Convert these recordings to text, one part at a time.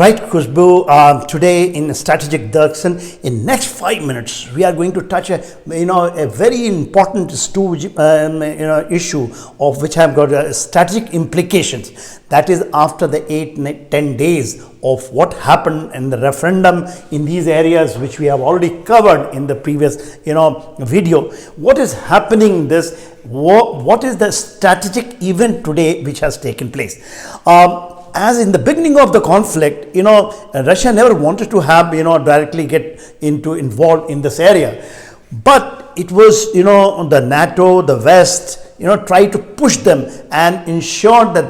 Right, Khushbu. Today in Strategic Darshan, in next 5 minutes, we are going to touch a very important issue of which have got strategic implications. That is after the 8-10 days of what happened in the referendum in these areas, which we have already covered in the previous video. What is happening? What is the strategic event today which has taken place? As in the beginning of the conflict, Russia never wanted to have, directly get involved in this area. But it was, the NATO, the West, try to push them and ensure that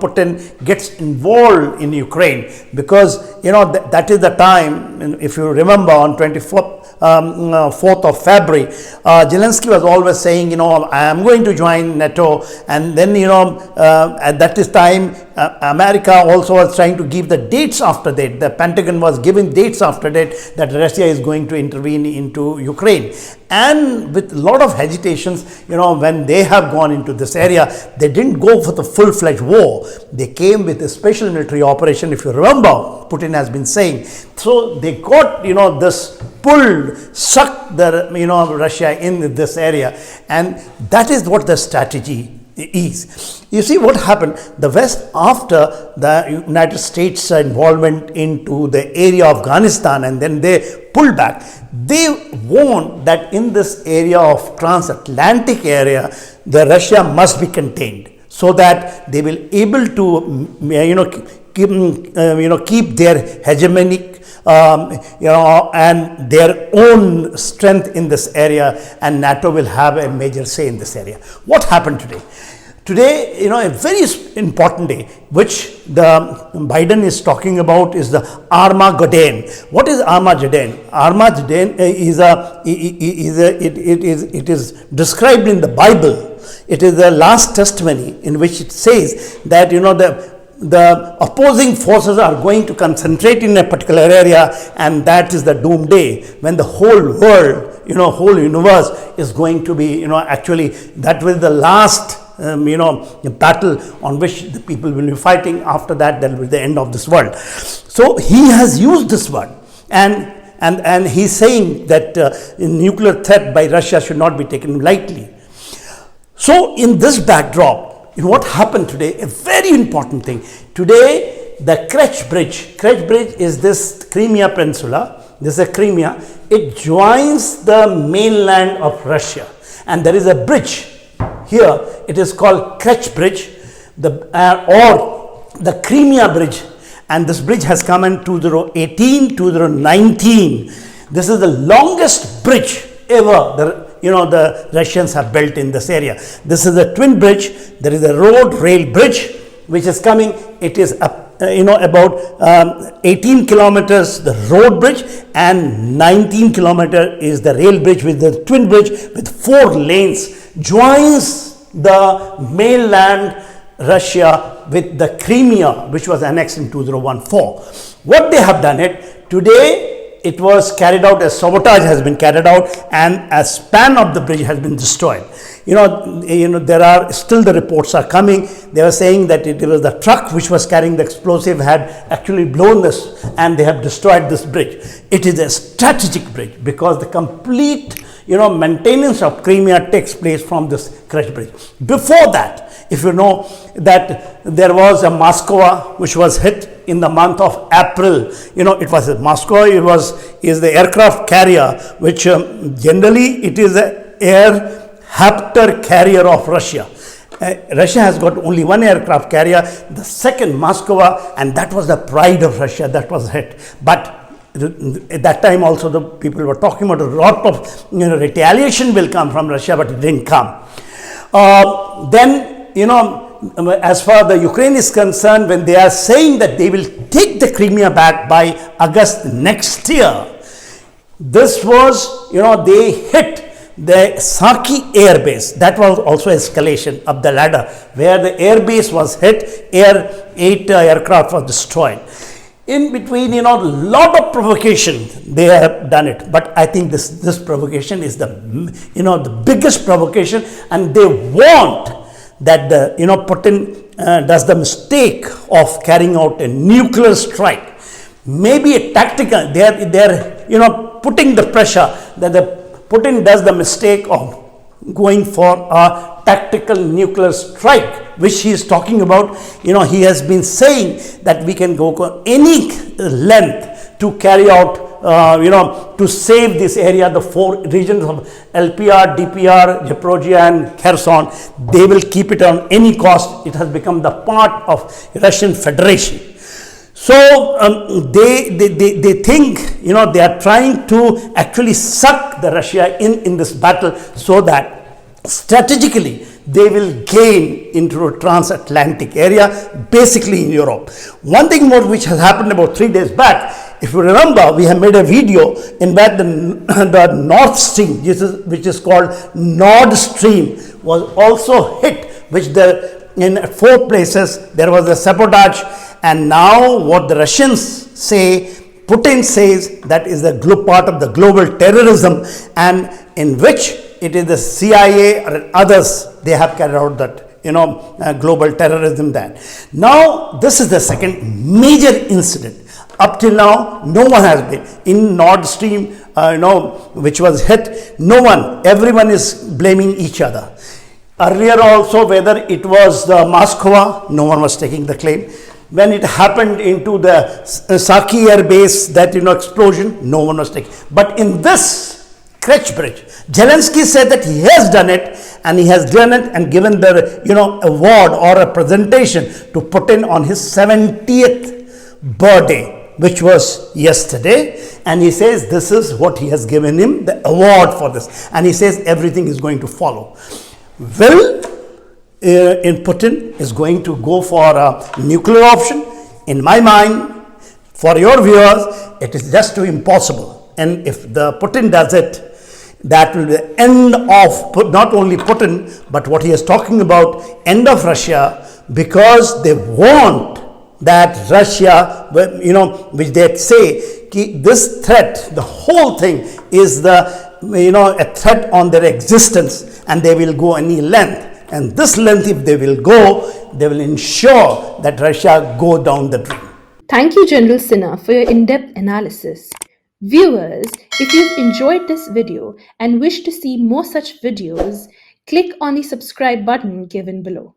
Putin gets involved in Ukraine, because that is the time. If you remember, on 4th of February, Zelensky was always saying, I am going to join NATO, and then at that time America also was trying to give the dates after that. The Pentagon was giving dates after that Russia is going to intervene into Ukraine, and with a lot of hesitations, when they have gone into this area, they didn't go for the full-fledged war. They came with a special military operation, if you remember, Putin has been saying. So they got, this pulled, sucked the, Russia in this area, and that is what the strategy is. You see what happened? The West, after the United States involvement into the area of Afghanistan, and then they pulled back, they warned that in this area of transatlantic area, the Russia must be contained, so that they will able to keep their hegemonic and their own strength in this area, and NATO will have a major say in this area. What happened today? Today, a very important day, which the Biden is talking about, is the Armageddon. What is Armageddon? Armageddon it is described in the Bible. It is the last testimony in which it says that the opposing forces are going to concentrate in a particular area, and that is the doomsday, when the whole world, whole universe is going to be, actually that was the last battle on which the people will be fighting. After that, will be the end of this world. So he has used this word, and he's saying that nuclear threat by Russia should not be taken lightly. So in this backdrop, what happened today, a very important thing. Today, the Kerch Bridge is this Crimea Peninsula. This is a Crimea. It joins the mainland of Russia, and there is a bridge here. It is called Kerch Bridge, or the Crimea Bridge, and this bridge has come in 2018, 2019. This is the longest bridge ever the Russians have built in this area. This is a twin bridge. There is a road rail bridge which is coming. It is about 18 kilometers the road bridge, and 19 kilometers is the rail bridge, with the twin bridge with 4 lanes, joins the mainland Russia with the Crimea, which was annexed in 2014. What they have done it today, it was carried out, as sabotage has been carried out, and a span of the bridge has been destroyed. There are still, the reports are coming. They were saying that it was the truck which was carrying the explosive had actually blown this, and they have destroyed this bridge. It is a strategic bridge, because the complete maintenance of Crimea takes place from this Kerch Bridge. Before that, if you know that there was a Moscow which was hit in the month of April. It was a Moscow. Is the aircraft carrier, which generally it is a air Raptor carrier of Russia. Russia has got only one aircraft carrier, the second Moscow, and that was the pride of Russia that was hit. But at that time also the people were talking about a lot of retaliation will come from Russia, but it didn't come. Then as far as the Ukraine is concerned, when they are saying that they will take the Crimea back by August next year, this was, they hit the Saki air base. That was also escalation up the ladder, where the air base was hit, 8 aircraft was destroyed. In between, lot of provocation, they have done it. But I think this provocation is the, the biggest provocation, and they want that Putin does the mistake of carrying out a nuclear strike. maybe a tactical, they're putting the pressure, that the Putin does the mistake of going for a tactical nuclear strike, which he is talking about. He has been saying that we can go any length to carry out, to save this area, the 4 regions of LPR, DPR, Zaporozhye and Kherson. They will keep it on any cost. It has become the part of Russian Federation. So they think, they are trying to actually suck the Russia in this battle, so that strategically they will gain into a transatlantic area, basically in Europe. One thing more which has happened about 3 days back, if you remember, we have made a video in that the North Stream, which is called Nord Stream, was also hit, which in 4 places there was a sabotage. And now what the Russians say, Putin says, that is the part of the global terrorism, and in which it is the CIA or others, they have carried out that global terrorism there. Now this is the second major incident. Up till now, no one has been in Nord Stream, which was hit. No one, everyone is blaming each other. Earlier also, whether it was the Moscow, no one was taking the claim. When it happened into the Saki air base, that explosion, no one was taking. But in this Kerch Bridge, Zelensky said that he has done it, and he has done it and given the award or a presentation to Putin on his 70th birthday, which was yesterday. And he says this is what he has given him, the award for this, and he says everything is going to follow. Well, in Putin is going to go for a nuclear option. In my mind, for your viewers, it is just too impossible. And if the Putin does it, that will be the end of not only Putin, but what he is talking about, end of Russia, because they want that Russia, which they say, this threat, the whole thing is a threat on their existence, and they will go any length. And this length, if they will go, they will ensure that Russia go down the drain. Thank you, General Sinha, for your in-depth analysis. Viewers, if you've enjoyed this video and wish to see more such videos, click on the subscribe button given below.